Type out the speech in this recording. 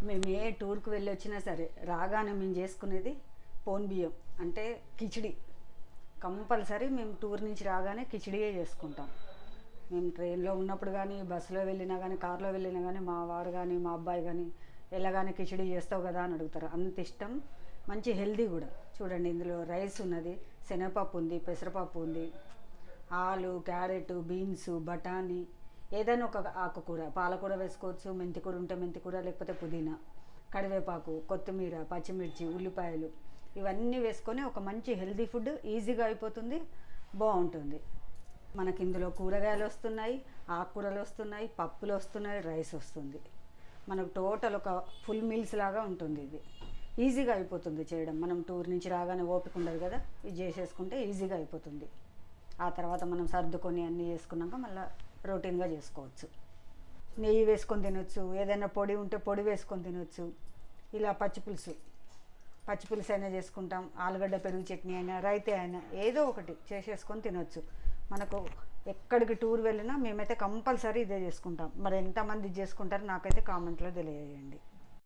మేము ఏ టూర్కి వెళ్ళి వచ్చినా సరే రాగానే మేము చేసుకునేది పోన్ బియ్యం అంటే కిచిడి. కంపల్సరీ మేము టూర్ నుంచి రాగానే కిచిడియే చేసుకుంటాం. మేము ట్రైన్లో ఉన్నప్పుడు కానీ, బస్సులో వెళ్ళినా కానీ, కార్లో వెళ్ళినా కానీ, మా వారు కానీ, మా అబ్బాయి కానీ ఎలాగానే కిచిడి చేస్తావు కదా అని అడుగుతారు. అంత ఇష్టం. మంచి హెల్దీ కూడా. చూడండి, ఇందులో రైస్ ఉన్నది, శనగపప్పు ఉంది, పెసరపప్పు ఉంది, ఆలు, క్యారెట్, బీన్స్, బఠానీ, ఏదైనా ఒక ఆకుకూర, పాలకూర వేసుకోవచ్చు, మెంతికూర ఉంటే మెంతికూర, లేకపోతే పుదీనా, కరివేపాకు, కొత్తిమీర, పచ్చిమిర్చి, ఉల్లిపాయలు, ఇవన్నీ వేసుకొని ఒక మంచి హెల్దీ ఫుడ్ ఈజీగా అయిపోతుంది, బాగుంటుంది. మనకి ఇందులో కూరగాయలు వస్తున్నాయి, ఆకుకూరలు వస్తున్నాయి, పప్పులు వస్తున్నాయి, రైస్ వస్తుంది. మనకు టోటల్ ఒక ఫుల్ మీల్స్ లాగా ఉంటుంది. ఇది ఈజీగా అయిపోతుంది చేయడం. మనం టూర్ నుంచి రాగానే ఓపిక ఉండదు కదా, ఇది చేసేసుకుంటే ఈజీగా అయిపోతుంది. ఆ తర్వాత మనం సర్దుకొని అన్నీ చేసుకున్నాక మళ్ళీ రొటీన్గా చేసుకోవచ్చు. నెయ్యి వేసుకొని తినొచ్చు, ఏదైనా పొడి ఉంటే పొడి వేసుకొని తినొచ్చు. ఇలా పచ్చిపులుసు అయినా చేసుకుంటాం, ఆలుగడ్డ పెరుగు చట్నీ అయినా, రైతే అయినా, ఏదో ఒకటి చేసేసుకొని తినొచ్చు. మనకు ఎక్కడికి టూర్ వెళ్ళినా మేమైతే కంపల్సరీ ఇదే చేసుకుంటాం. మరి ఎంతమంది చేసుకుంటారో నాకైతే కామెంట్లో తెలియజేయండి.